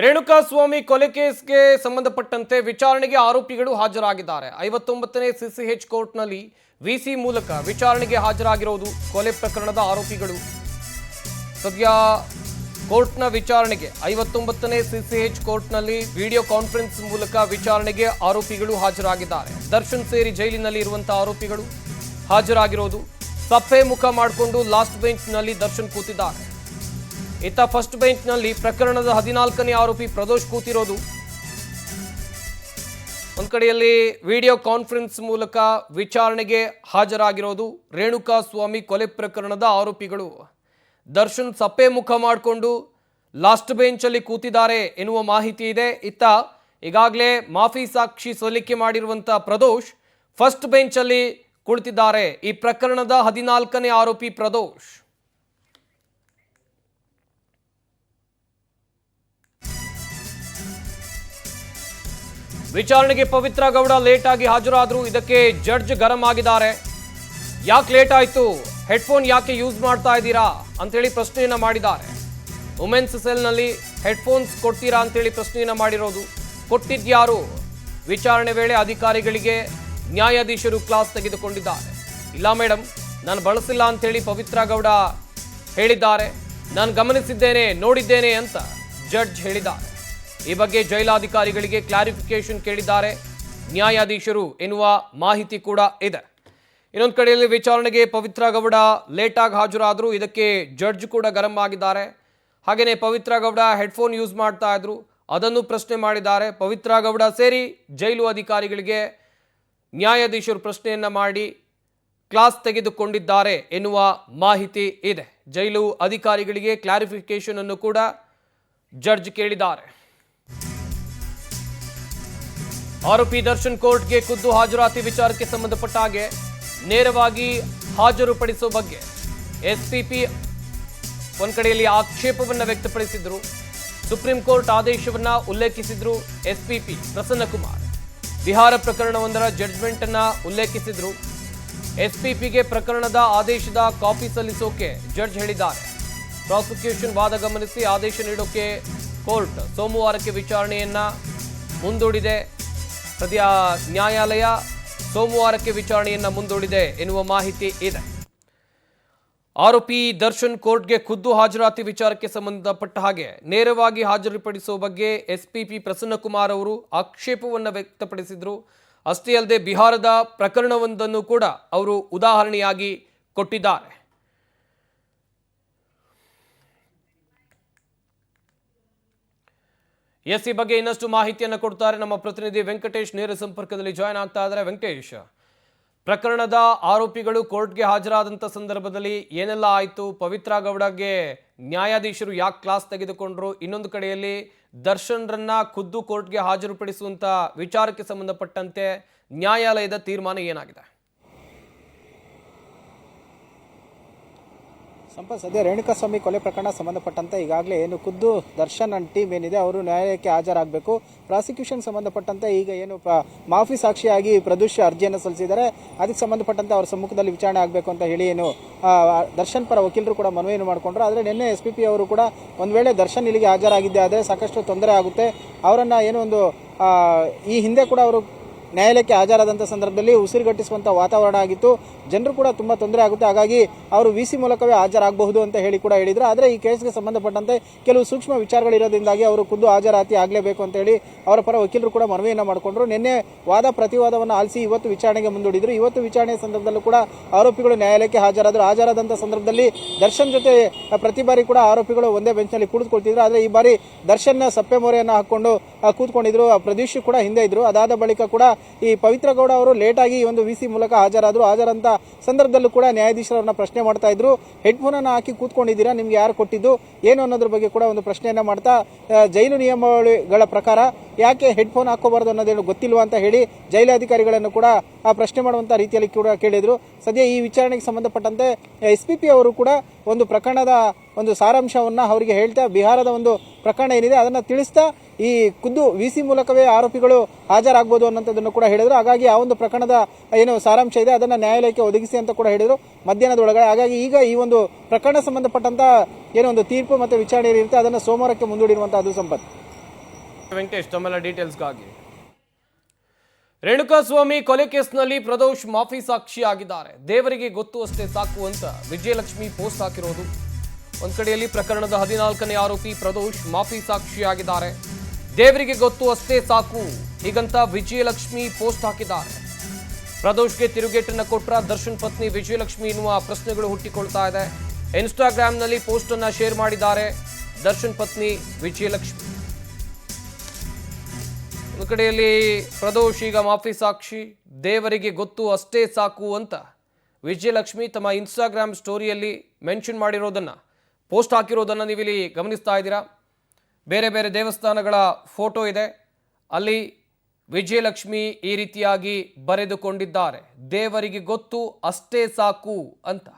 ರೇಣುಕಾಸ್ವಾಮಿ ಕೊಲೆ ಕೇಸ್ಗೆ ಸಂಬಂಧಪಟ್ಟಂತೆ ವಿಚಾರಣೆಗೆ ಆರೋಪಿಗಳು ಹಾಜರಾಗಿದ್ದಾರೆ. 59ನೇ ಸಿಸಿಎಚ್ ಕೋರ್ಟ್ನಲ್ಲಿ ವಿಸಿ ಮೂಲಕ ವಿಚಾರಣೆಗೆ ಹಾಜರಾಗಿರುವುದು ಕೊಲೆ ಪ್ರಕರಣದ ಆರೋಪಿಗಳು. ಸದ್ಯ ಕೋರ್ಟ್ನ ವಿಚಾರಣೆಗೆ 59ನೇ ಸಿಸಿಎಚ್ ಕೋರ್ಟ್ನಲ್ಲಿ ವಿಡಿಯೋ ಕಾನ್ಫರೆನ್ಸ್ ಮೂಲಕ ವಿಚಾರಣೆಗೆ ಆರೋಪಿಗಳು ಹಾಜರಾಗಿದ್ದಾರೆ. ದರ್ಶನ್ ಸೇರಿ ಜೈಲಿನಲ್ಲಿ ಇರುವಂತಹ ಆರೋಪಿಗಳು ಹಾಜರಾಗಿರೋದು. ಸಪ್ಪೆ ಮುಖ ಮಾಡಿಕೊಂಡು ಲಾಸ್ಟ್ ಬೆಂಚ್ನಲ್ಲಿ ದರ್ಶನ್ ಕೂತಿದ್ದಾರೆ. ಇತ್ತ ಫಸ್ಟ್ ಬೆಂಚ್ನಲ್ಲಿ ಪ್ರಕರಣದ 14ನೇ ಆರೋಪಿ ಪ್ರದೋಷ್ ಕೂತಿರೋದು. ಒಂದ್ ಕಡೆಯಲ್ಲಿ ವಿಡಿಯೋ ಕಾನ್ಫರೆನ್ಸ್ ಮೂಲಕ ವಿಚಾರಣೆಗೆ ಹಾಜರಾಗಿರೋದು ರೇಣುಕಾಸ್ವಾಮಿ ಕೊಲೆ ಪ್ರಕರಣದ ಆರೋಪಿಗಳು. ದರ್ಶನ್ ಸಪ್ಪೆ ಮುಖ ಮಾಡಿಕೊಂಡು ಲಾಸ್ಟ್ ಬೆಂಚಲ್ಲಿ ಕೂತಿದ್ದಾರೆ ಎನ್ನುವ ಮಾಹಿತಿ ಇದೆ. ಇತ್ತ ಈಗಾಗಲೇ ಮಾಫಿ ಸಾಕ್ಷಿ ಸಲ್ಲಿಕೆ ಮಾಡಿರುವಂತಹ ಪ್ರದೋಷ್ ಫಸ್ಟ್ ಬೆಂಚಲ್ಲಿ ಕುಳಿತಿದ್ದಾರೆ. ಈ ಪ್ರಕರಣದ 14ನೇ ಆರೋಪಿ ಪ್ರದೋಷ್. ವಿಚಾರಣೆಗೆ ಪವಿತ್ರ ಗೌಡ ಲೇಟ್ ಆಗಿ ಹಾಜರಾದ್ರು. ಇದಕ್ಕೆ ಜಡ್ಜ್ ಗರಂ ಆಗಿದ್ದಾರೆ. ಯಾಕೆ ಲೇಟ್ ಆಯ್ತು, ಹೆಡ್ಫೋನ್ ಯಾಕೆ ಯೂಸ್ ಮಾಡ್ತಾ ಇದ್ದೀರಾ ಅಂತೇಳಿ ಪ್ರಶ್ನೆಯನ್ನ ಮಾಡಿದ್ದಾರೆ. ವುಮೆನ್ಸ್ ಸೆಲ್ನಲ್ಲಿ ಹೆಡ್ಫೋನ್ಸ್ ಕೊಡ್ತೀರಾ ಅಂತೇಳಿ ಪ್ರಶ್ನೆಯನ್ನ ಮಾಡಿರೋದು. ಕೊಟ್ಟಿದ್ಯಾರು? ವಿಚಾರಣೆ ವೇಳೆ ಅಧಿಕಾರಿಗಳಿಗೆ ನ್ಯಾಯಾಧೀಶರು ಕ್ಲಾಸ್ ತೆಗೆದುಕೊಂಡಿದ್ದಾರೆ. ಇಲ್ಲ ಮೇಡಮ್, ನಾನು ಬಳಸಿಲ್ಲ ಅಂತೇಳಿ ಪವಿತ್ರ ಗೌಡ ಹೇಳಿದ್ದಾರೆ. ನಾನು ಗಮನಿಸಿದ್ದೇನೆ, ನೋಡಿದ್ದೇನೆ ಅಂತ ಜಡ್ಜ್ ಹೇಳಿದ್ದಾರೆ. ಈ ಬಗ್ಗೆ ಜೈಲಾಧಿಕಾರಿಗಳಿಗೆ ಕ್ಲಾರಿಫಿಕೇಶನ್ ಕೇಳಿದ್ದಾರೆ ನ್ಯಾಯಾಧೀಶರು ಎನ್ನುವ ಮಾಹಿತಿ ಕೂಡ ಇದೆ. ಇನ್ನೊಂದು ಕಡೆಯಲ್ಲಿ ವಿಚಾರಣೆಗೆ ಪವಿತ್ರ ಗೌಡ ಲೇಟ್ ಆಗಿ ಹಾಜರಾದ್ರು. ಇದಕ್ಕೆ ಜಡ್ಜ್ ಕೂಡ ಗರಂ ಆಗಿದ್ದಾರೆ. ಹಾಗೆಯೇ ಪವಿತ್ರ ಗೌಡ ಹೆಡ್ಫೋನ್ ಯೂಸ್ ಮಾಡ್ತಾ ಇದ್ರು, ಅದನ್ನು ಪ್ರಶ್ನೆ ಮಾಡಿದ್ದಾರೆ. ಪವಿತ್ರ ಗೌಡ ಸೇರಿ ಜೈಲು ಅಧಿಕಾರಿಗಳಿಗೆ ನ್ಯಾಯಾಧೀಶರು ಪ್ರಶ್ನೆಯನ್ನ ಮಾಡಿ ಕ್ಲಾಸ್ ತೆಗೆದುಕೊಂಡಿದ್ದಾರೆ ಎನ್ನುವ ಮಾಹಿತಿ ಇದೆ. ಜೈಲು ಅಧಿಕಾರಿಗಳಿಗೆ ಕ್ಲಾರಿಫಿಕೇಶನ್ ಅನ್ನು ಕೂಡ ಜಡ್ಜ್ ಕೇಳಿದ್ದಾರೆ. ಆರೋಪಿ ದರ್ಶನ್ ಕೋರ್ಟ್ಗೆ ಖುದ್ದು ಹಾಜರಾತಿ ವಿಚಾರಕ್ಕೆ ಸಂಬಂಧಪಟ್ಟ ಹಾಗೆ ನೇರವಾಗಿ ಹಾಜರುಪಡಿಸುವ ಬಗ್ಗೆ ಎಸ್ಪಿಪಿ ಒಂದ್ ಕಡೆಯಲ್ಲಿ ಆಕ್ಷೇಪವನ್ನ ವ್ಯಕ್ತಪಡಿಸಿದ್ರು. ಸುಪ್ರೀಂ ಕೋರ್ಟ್ ಆದೇಶವನ್ನ ಉಲ್ಲೇಖಿಸಿದ್ರು ಎಸ್ಪಿಪಿ ಪ್ರಸನ್ನ ಕುಮಾರ್. ಬಿಹಾರ ಪ್ರಕರಣವೊಂದರ ಜಡ್ಜ್ಮೆಂಟ್ ಅನ್ನ ಉಲ್ಲೇಖಿಸಿದ್ರು. ಎಸ್ಪಿಪಿಗೆ ಪ್ರಕರಣದ ಆದೇಶದ ಕಾಪಿ ಸಲ್ಲಿಸೋಕೆ ಜಡ್ಜ್ ಹೇಳಿದ್ದಾರೆ. ಪ್ರಾಸಿಕ್ಯೂಷನ್ ವಾದ ಗಮನಿಸಿ ಆದೇಶ ನೀಡೋಕೆ ಕೋರ್ಟ್ ಸೋಮವಾರಕ್ಕೆ ವಿಚಾರಣೆಯನ್ನ ಮುಂದೂಡಿದೆ. ಸದ್ಯ ನ್ಯಾಯಾಲಯ ಸೋಮವಾರಕ್ಕೆ ವಿಚಾರಣೆಯನ್ನ ಮುಂದೂಡಿದೆ ಎನ್ನುವ ಮಾಹಿತಿ ಇದೆ. ಆರೋಪಿ ದರ್ಶನ್ ಕೋರ್ಟ್ಗೆ ಖುದ್ದು ಹಾಜರಾತಿ ವಿಚಾರಕ್ಕೆ ಸಂಬಂಧಪಟ್ಟ ಹಾಗೆ ನೇರವಾಗಿ ಹಾಜರುಪಡಿಸುವ ಬಗ್ಗೆ ಎಸ್ಪಿಪಿ ಪ್ರಸನ್ನ ಕುಮಾರ್ ಅವರು ಆಕ್ಷೇಪವನ್ನು ವ್ಯಕ್ತಪಡಿಸಿದ್ರು. ಅಷ್ಟೇ ಅಲ್ಲದೆ ಬಿಹಾರದ ಪ್ರಕರಣವೊಂದನ್ನು ಕೂಡ ಅವರು ಉದಾಹರಣೆಯಾಗಿ ಕೊಟ್ಟಿದ್ದಾರೆ. ಈ ಬಗ್ಗೆ ಇನ್ನಷ್ಟು ಮಾಹಿತಿಯನ್ನು ಕೊಡ್ತಾರೆ ನಮ್ಮ ಪ್ರತಿನಿಧಿ ವೆಂಕಟೇಶ್. ನೇರ ಸಂಪರ್ಕದಲ್ಲಿ ಜಾಯ್ನ್ ಆಗ್ತಾ ಇದ್ದಾರೆ. ವೆಂಕಟೇಶ್, ಪ್ರಕರಣದ ಆರೋಪಿಗಳು ಕೋರ್ಟ್ಗೆ ಹಾಜರಾದಂಥ ಸಂದರ್ಭದಲ್ಲಿ ಏನೆಲ್ಲ ಆಯಿತು? ಪವಿತ್ರ ಗೌಡಗೆ ನ್ಯಾಯಾಧೀಶರು ಯಾಕೆ ಕ್ಲಾಸ್ ತೆಗೆದುಕೊಂಡ್ರು? ಇನ್ನೊಂದು ಕಡೆಯಲ್ಲಿ ದರ್ಶನ್ರನ್ನ ಖುದ್ದು ಕೋರ್ಟ್ಗೆ ಹಾಜರುಪಡಿಸುವಂಥ ವಿಚಾರಕ್ಕೆ ಸಂಬಂಧಪಟ್ಟಂತೆ ನ್ಯಾಯಾಲಯದ ತೀರ್ಮಾನ ಏನಾಗಿದೆ? ಸದ್ಯ ರೇಣುಕಾಸ್ವಾಮಿ ಕೊಲೆ ಪ್ರಕರಣ ಸಂಬಂಧಪಟ್ಟಂತೆ ಈಗಾಗಲೇ ಏನು ಖುದ್ದು ದರ್ಶನ್ ಅಂಡ್ ಟೀಮ್ ಏನಿದೆ ಅವರು ನ್ಯಾಯಾಲಯಕ್ಕೆ ಹಾಜರಾಗಬೇಕು. ಪ್ರಾಸಿಕ್ಯೂಷನ್ ಸಂಬಂಧಪಟ್ಟಂತೆ ಈಗ ಏನು ಮಾಫಿ ಸಾಕ್ಷಿಯಾಗಿ ಪ್ರದೋಷ್ ಅರ್ಜಿಯನ್ನು ಸಲ್ಲಿಸಿದ್ದಾರೆ, ಅದಕ್ಕೆ ಸಂಬಂಧಪಟ್ಟಂತೆ ಅವರ ಸಮ್ಮುಖದಲ್ಲಿ ವಿಚಾರಣೆ ಆಗಬೇಕು ಅಂತ ಹೇಳಿ ಏನು ದರ್ಶನ್ ಪರ ವಕೀಲರು ಕೂಡ ಮನವಿಯನ್ನು ಮಾಡಿಕೊಂಡ್ರು. ಆದರೆ ನಿನ್ನೆ ಎಸ್ಪಿಪಿ ಅವರು ಕೂಡ ಒಂದು ವೇಳೆ ದರ್ಶನ್ ಇಲ್ಲಿಗೆ ಹಾಜರಾಗಿದ್ದೆ ಆದರೆ ಸಾಕಷ್ಟು ತೊಂದರೆ ಆಗುತ್ತೆ, ಅವರನ್ನ ಏನೋ ಒಂದು ಈ ಹಿಂದೆ ಕೂಡ ಅವರು ನ್ಯಾಯಾಲಯಕ್ಕೆ ಹಾಜರಾದಂಥ ಸಂದರ್ಭದಲ್ಲಿ ಉಸಿರುಗಟ್ಟಿಸುವಂಥ ವಾತಾವರಣ ಆಗಿತ್ತು, ಜನರು ಕೂಡ ತುಂಬಾ ತೊಂದರೆ ಆಗುತ್ತೆ, ಹಾಗಾಗಿ ಅವರು ವಿಸಿ ಮೂಲಕವೇ ಹಾಜರಾಗಬಹುದು ಅಂತ ಹೇಳಿ ಕೂಡ ಹೇಳಿದ್ರು. ಆದರೆ ಈ ಕೇಸ್ಗೆ ಸಂಬಂಧಪಟ್ಟಂತೆ ಕೆಲವು ಸೂಕ್ಷ್ಮ ವಿಚಾರಗಳಿರೋದ್ರಿಂದಾಗಿ ಅವರು ಖುದ್ದು ಹಾಜರಾತಿ ಆಗಲೇಬೇಕು ಅಂತ ಹೇಳಿ ಅವರ ಪರ ವಕೀಲರು ಕೂಡ ಮನವಿಯನ್ನು ಮಾಡಿಕೊಂಡ್ರು. ನಿನ್ನೆ ವಾದ ಪ್ರತಿವಾದವನ್ನು ಆಲಿಸಿ ಇವತ್ತು ವಿಚಾರಣೆಗೆ ಮುಂದೂಡಿದ್ರು. ಇವತ್ತು ವಿಚಾರಣೆಯ ಸಂದರ್ಭದಲ್ಲೂ ಕೂಡ ಆರೋಪಿಗಳು ನ್ಯಾಯಾಲಯಕ್ಕೆ ಹಾಜರಾದರು. ಹಾಜರಾದಂಥ ಸಂದರ್ಭದಲ್ಲಿ ದರ್ಶನ್ ಜೊತೆ ಪ್ರತಿ ಬಾರಿ ಕೂಡ ಆರೋಪಿಗಳು ಒಂದೇ ಬೆಂಚ್ನಲ್ಲಿ ಕುಳಿತುಕೊಳ್ತಿದ್ರು. ಆದರೆ ಈ ಬಾರಿ ದರ್ಶನ್ ಸಪ್ಪೆ ಮೊರೆಯನ್ನು ಹಾಕೊಂಡು ಕೂತ್ಕೊಂಡಿದ್ರು. ಪ್ರದೀಶ್ ಕೂಡ ಹಿಂದೆ ಇದ್ರು. ಅದಾದ ಬಳಿಕ ಕೂಡ ಈ ಪವಿತ್ರ ಗೌಡ ಅವರು ಲೇಟ್ ಆಗಿ ಒಂದು ವಿಸಿ ಮೂಲಕ ಹಾಜರಂತ ಸಂದರ್ಭದಲ್ಲೂ ಕೂಡ ನ್ಯಾಯಾಧೀಶರನ್ನ ಪ್ರಶ್ನೆ ಮಾಡ್ತಾ ಇದ್ರು. ಹೆಡ್ಫೋನ್ ಅನ್ನು ಹಾಕಿ ಕೂತ್ಕೊಂಡಿದ್ದೀರಾ, ನಿಮ್ಗೆ ಯಾರು ಕೊಟ್ಟಿದ್ದು ಏನು ಅನ್ನೋದ್ರ ಬಗ್ಗೆ ಕೂಡ ಒಂದು ಪ್ರಶ್ನೆಯನ್ನ ಮಾಡ್ತಾ ಜೈಲು ನಿಯಮಾವಳಿಗಳ ಪ್ರಕಾರ ಯಾಕೆ ಹೆಡ್ಫೋನ್ ಹಾಕೋಬಾರದು ಅನ್ನೋದೇನು ಗೊತ್ತಿಲ್ವಾ ಅಂತ ಹೇಳಿ ಜೈಲಾಧಿಕಾರಿಗಳನ್ನು ಕೂಡ ಆ ಪ್ರಶ್ನೆ ಮಾಡುವಂತ ರೀತಿಯಲ್ಲಿ ಕೂಡ ಕೇಳಿದ್ರು. ಸದ್ಯ ಈ ವಿಚಾರಣೆಗೆ ಸಂಬಂಧಪಟ್ಟಂತೆ ಎಸ್ಪಿಪಿ ಅವರು ಕೂಡ ಒಂದು ಪ್ರಕರಣದ ಒಂದು ಸಾರಾಂಶವನ್ನ ಅವರಿಗೆ ಹೇಳ್ತಾ ಬಿಹಾರದ ಒಂದು ಪ್ರಕರಣ ಏನಿದೆ ಅದನ್ನ ತಿಳಿಸ್ತಾ ಈ ಖುದ್ದು ವಿಸಿ ಮೂಲಕವೇ ಆರೋಪಿಗಳು ಹಾಜರಾಗಬಹುದು ಅನ್ನೋದನ್ನು ಕೂಡ ಹೇಳಿದ್ರು. ಹಾಗಾಗಿ ಆ ಒಂದು ಪ್ರಕರಣದ ಏನು ಸಾರಾಂಶ ಇದೆ ಅದನ್ನ ನ್ಯಾಯಾಲಯಕ್ಕೆ ಒದಗಿಸಿ ಅಂತ ಕೂಡ ಹೇಳಿದ್ರು ಮಧ್ಯಾಹ್ನದ ಒಳಗಡೆ. ಹಾಗಾಗಿ ಈಗ ಈ ಒಂದು ಪ್ರಕರಣ ಸಂಬಂಧಪಟ್ಟಂತ ಏನೋ ಒಂದು ತೀರ್ಪು ಮತ್ತೆ ವಿಚಾರಣೆ ಇರುತ್ತೆ ಅದನ್ನ ಸೋಮವಾರಕ್ಕೆ ಮುಂದೂಡಿರುವಂತಹದ್ದು ಸಂಪತ್. ವೆಂಕಟೇಶ್ ತಮ್ಮೆಲ್ಲ ಡೀಟೇಲ್ಸ್ಗಾಗಿ. ರೇಣುಕಾಸ್ವಾಮಿ ಕೊಲೆ ಕೇಸ್ನಲ್ಲಿ ಪ್ರದೋಷ್ ಮಾಫಿ ಸಾಕ್ಷಿಯಾಗಿದ್ದಾರೆ. ದೇವರಿಗೆ ಗೊತ್ತು ಅಷ್ಟೇ ಸಾಕು ಅಂತ ವಿಜಯಲಕ್ಷ್ಮಿ ಪೋಸ್ಟ್ ಹಾಕಿರೋದು. ಒಂದ್ ಕಡೆಯಲ್ಲಿ ಪ್ರಕರಣದ 14ನೇ ಆರೋಪಿ ಪ್ರದೋಷ್ ಮಾಫಿ ಸಾಕ್ಷಿಯಾಗಿದ್ದಾರೆ. ದೇವರಿಗೆ ಗೊತ್ತು ಅಷ್ಟೇ ಸಾಕು ಹೀಗಂತ ವಿಜಯಲಕ್ಷ್ಮಿ ಪೋಸ್ಟ್ ಹಾಕಿದ್ದಾರೆ. ಪ್ರದೋಷ್ಗೆ ತಿರುಗೇಟನ್ನ ಕೊಟ್ರ ದರ್ಶನ್ ಪತ್ನಿ ವಿಜಯಲಕ್ಷ್ಮಿ ಎನ್ನುವ ಪ್ರಶ್ನೆಗಳು ಹುಟ್ಟಿಕೊಳ್ತಾ ಇದೆ. ಇನ್ಸ್ಟಾಗ್ರಾಂನಲ್ಲಿ ಪೋಸ್ಟ್ ಅನ್ನ ಶೇರ್ ಮಾಡಿದ್ದಾರೆ ದರ್ಶನ್ ಪತ್ನಿ ವಿಜಯಲಕ್ಷ್ಮಿ. ಒಂದು ಕಡೆಯಲ್ಲಿ ಪ್ರದೋಷ್ ಈಗ ಮಾಫಿ ಸಾಕ್ಷಿ, ದೇವರಿಗೆ ಗೊತ್ತು ಅಷ್ಟೇ ಸಾಕು ಅಂತ ವಿಜಯಲಕ್ಷ್ಮಿ ತಮ್ಮ ಇನ್ಸ್ಟಾಗ್ರಾಮ್ ಸ್ಟೋರಿಯಲ್ಲಿ ಮೆನ್ಷನ್ ಮಾಡಿರೋದನ್ನ, ಪೋಸ್ಟ್ ಹಾಕಿರೋದನ್ನ ನೀವಿಲ್ಲಿ ಗಮನಿಸ್ತಾ ಇದ್ದೀರಾ. ಬೇರೆ ಬೇರೆ ದೇವಸ್ಥಾನಗಳ ಫೋಟೋ ಇದೆ, ಅಲ್ಲಿ ವಿಜಯಲಕ್ಷ್ಮಿ ಈ ರೀತಿಯಾಗಿ ಬರೆದುಕೊಂಡಿದ್ದಾರೆ, ದೇವರಿಗೆ ಗೊತ್ತು ಅಷ್ಟೇ ಸಾಕು ಅಂತ.